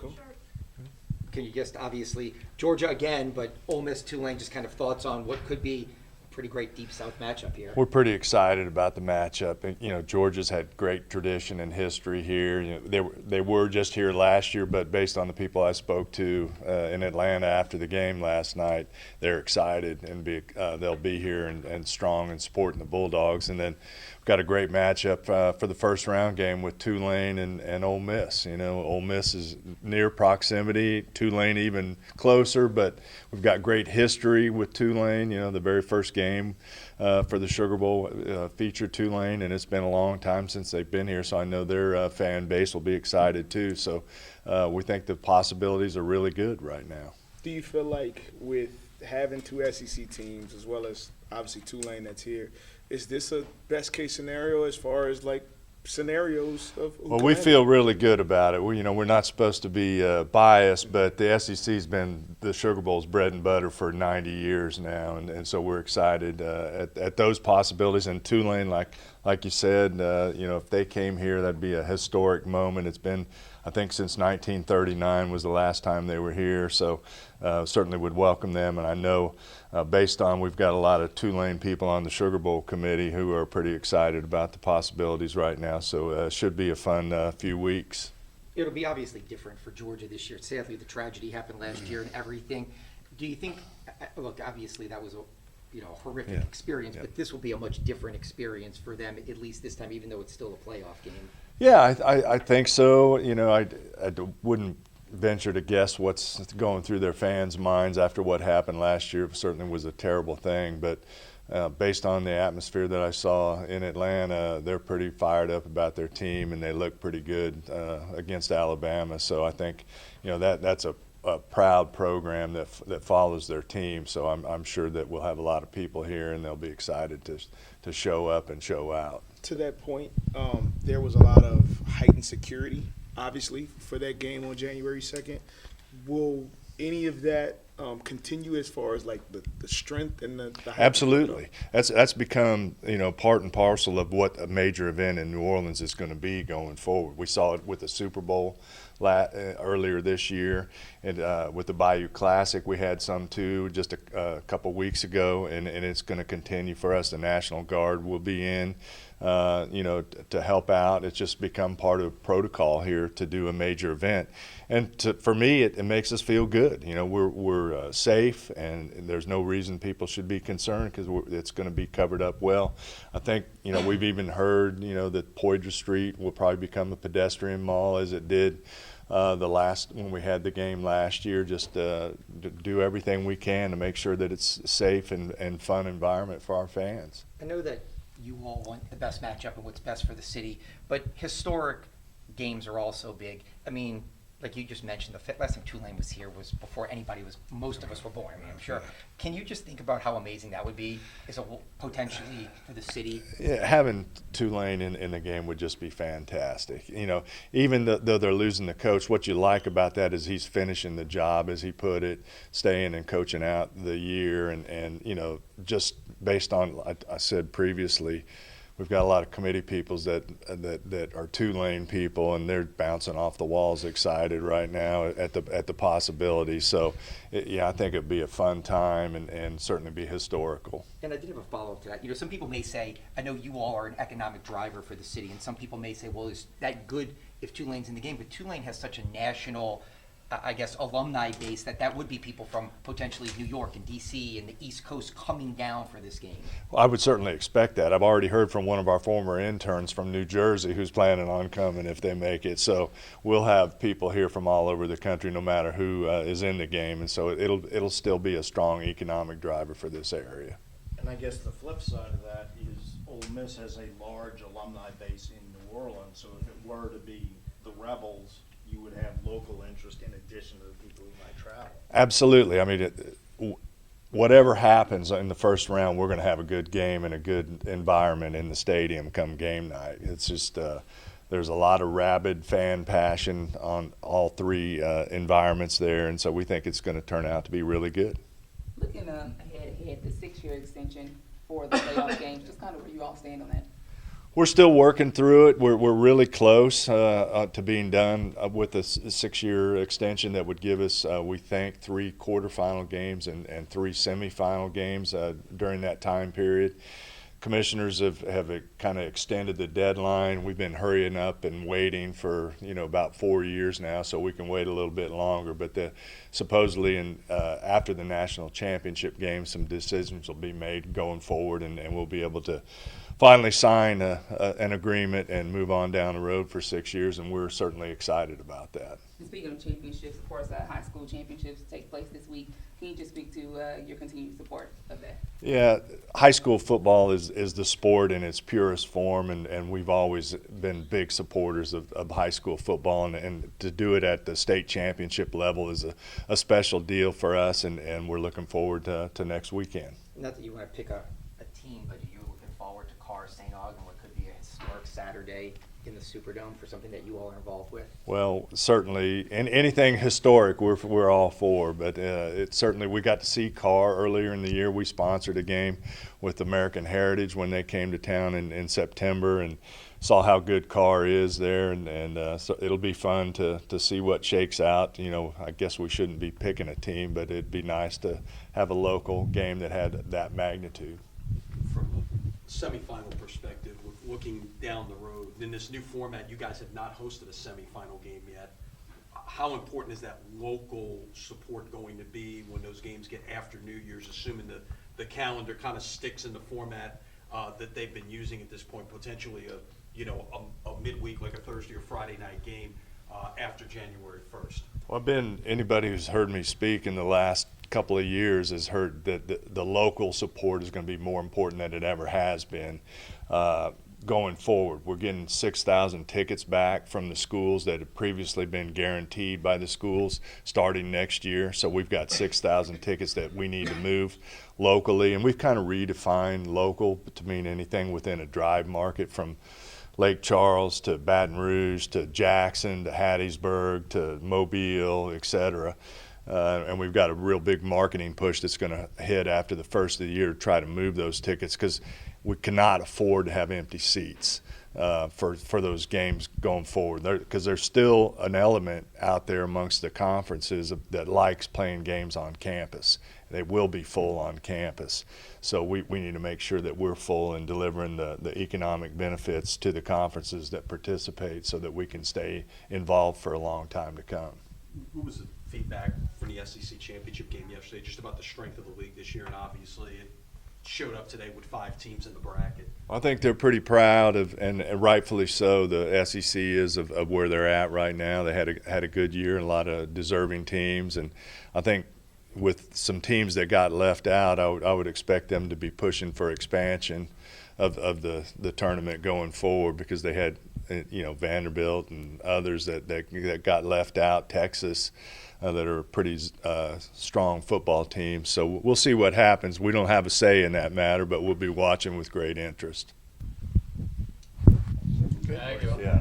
Cool. Can you just, obviously, Georgia again, but Ole Miss, Tulane, just kind of thoughts on what could be a pretty great Deep South matchup here? We're pretty excited about the matchup. And, Georgia's had great tradition and history here. They were just here last year, but based on the people I spoke to in Atlanta after the game last night, they're excited and they'll be here and strong and supporting the Bulldogs. And then we've got a great matchup for the first round game with Tulane and Ole Miss. Ole Miss is near proximity, Tulane even closer, but we've got great history with Tulane. The very first game for the Sugar Bowl featured Tulane, and it's been a long time since they've been here, so I know their fan base will be excited too. So we think the possibilities are really good right now. Do you feel like with having two SEC teams as well as obviously Tulane that's here, is this a best case scenario as far as like scenarios of? Well, we feel really good about it. We're not supposed to be biased, but the SEC's been the Sugar Bowl's bread and butter for 90 years now, and so we're excited at those possibilities. And Tulane, like you said, if they came here, that'd be a historic moment. It's been, I think, since 1939 was the last time they were here, so certainly would welcome them. And I know, based on, we've got a lot of Tulane people on the Sugar Bowl committee who are pretty excited about the possibilities right now, so it should be a fun few weeks. It'll be obviously different for Georgia this year. Sadly, the tragedy happened last year and everything. Do you think, look, obviously that was a horrific experience, but this will be a much different experience for them, at least this time, even though it's still a playoff game? Yeah, I think so. I wouldn't venture to guess what's going through their fans' minds after what happened last year. It certainly was a terrible thing, but based on the atmosphere that I saw in Atlanta, they're pretty fired up about their team, and they look pretty good against Alabama. So I think that's a proud program that follows their team. So I'm sure that we'll have a lot of people here, and they'll be excited to show up and show out. To that point, there was a lot of heightened security, obviously, for that game on January 2nd. Will any of that continue as far as like the strength and the height? Absolutely. That's become part and parcel of what a major event in New Orleans is going to be going forward. We saw it with the Super Bowl earlier this year, and with the Bayou Classic we had some too just a couple weeks ago, and it's going to continue for us. The National Guard will be in to help out. It's just become part of protocol here to do a major event, and for me it makes us feel good. We're safe, and there's no reason people should be concerned because it's going to be covered up well. I think we've even heard that Poydras Street will probably become a pedestrian mall as it did when we had the game last year. Just do everything we can to make sure that it's a safe and fun environment for our fans. I know that you all want the best matchup and what's best for the city, but historic games are also big. I mean, like you just mentioned, the last time Tulane was here was before most of us were born. I mean, I'm sure. Can you just think about how amazing that would be potentially for the city? Yeah, having Tulane in the game would just be fantastic. Even though they're losing the coach, what you like about that is he's finishing the job, as he put it, staying and coaching out the year, and just based on, I said previously, we've got a lot of committee peoples that are Tulane people, and they're bouncing off the walls excited right now at the possibilities. So, I think it'd be a fun time and certainly be historical. And I did have a follow-up to that. Some people may say, I know you all are an economic driver for the city, and some people may say, well, is that good if Tulane's in the game? But Tulane has such a national, alumni base that would be people from potentially New York and D.C. and the East Coast coming down for this game. Well, I would certainly expect that. I've already heard from one of our former interns from New Jersey who's planning on coming if they make it. So we'll have people here from all over the country, no matter who is in the game, and so it'll still be a strong economic driver for this area. And I guess the flip side of that is Ole Miss has a large alumni base in New Orleans, so if it were to be the Rebels, you would have local interest in addition to the people who might travel. Absolutely. I mean, whatever happens in the first round, we're going to have a good game and a good environment in the stadium come game night. It's just there's a lot of rabid fan passion on all three environments there, and so we think it's going to turn out to be really good. Looking ahead, the 6-year extension for the playoff games, just kind of where you all stand on that. We're still working through it. We're really close to being done with a 6-year extension that would give us, we think, 3 quarterfinal games and 3 semifinal games during that time period. Commissioners have kind of extended the deadline. We've been hurrying up and waiting for about 4 years now, so we can wait a little bit longer. But supposedly after the national championship game, some decisions will be made going forward, and we'll be able to finally sign an agreement and move on down the road for 6 years, and we're certainly excited about that. Speaking of championships, of course, high school championships take place this week. Can you just speak to your continued support of that? Yeah, high school football is the sport in its purest form, and we've always been big supporters of high school football, and to do it at the state championship level is a special deal for us, and we're looking forward to next weekend. Not that you want to pick a team, but you're looking forward to St. Augustine, what could be a historic Saturday in the Superdome for something that you all are involved with? Well, certainly, and anything historic, we're all for. But it certainly, we got to see Carr earlier in the year. We sponsored a game with American Heritage when they came to town in September, and saw how good Carr is there, and so it'll be fun to see what shakes out. I guess we shouldn't be picking a team, but it'd be nice to have a local game that had that magnitude. From a semifinal perspective, looking down the road, in this new format, you guys have not hosted a semifinal game yet. How important is that local support going to be when those games get after New Year's, assuming the calendar kind of sticks in the format that they've been using at this point, potentially a midweek, like a Thursday or Friday night game after January 1st? Well, anybody who's heard me speak in the last couple of years has heard that the local support is going to be more important than it ever has been. Going forward, we're getting 6,000 tickets back from the schools that had previously been guaranteed by the schools starting next year. So we've got 6,000 tickets that we need to move locally, and we've kind of redefined local to mean anything within a drive market from Lake Charles to Baton Rouge to Jackson to Hattiesburg to Mobile, etc. And we've got a real big marketing push that's going to hit after the first of the year to try to move those tickets, because we cannot afford to have empty seats for those games going forward, because there's still an element out there amongst the conferences that likes playing games on campus. They will be full on campus. So we need to make sure that we're full and delivering the economic benefits to the conferences that participate, so that we can stay involved for a long time to come. What was the feedback from the SEC championship game yesterday, just about the strength of the league this year? And obviously it showed up today with 5 teams in the bracket. I think they're pretty proud of, and rightfully so, the SEC is of where they're at right now. They had a good year, and a lot of deserving teams, and I think with some teams that got left out, I would expect them to be pushing for expansion of the tournament going forward, because they had Vanderbilt and others that got left out, Texas, that are pretty strong football teams. So we'll see what happens. We don't have a say in that matter, but we'll be watching with great interest. Okay.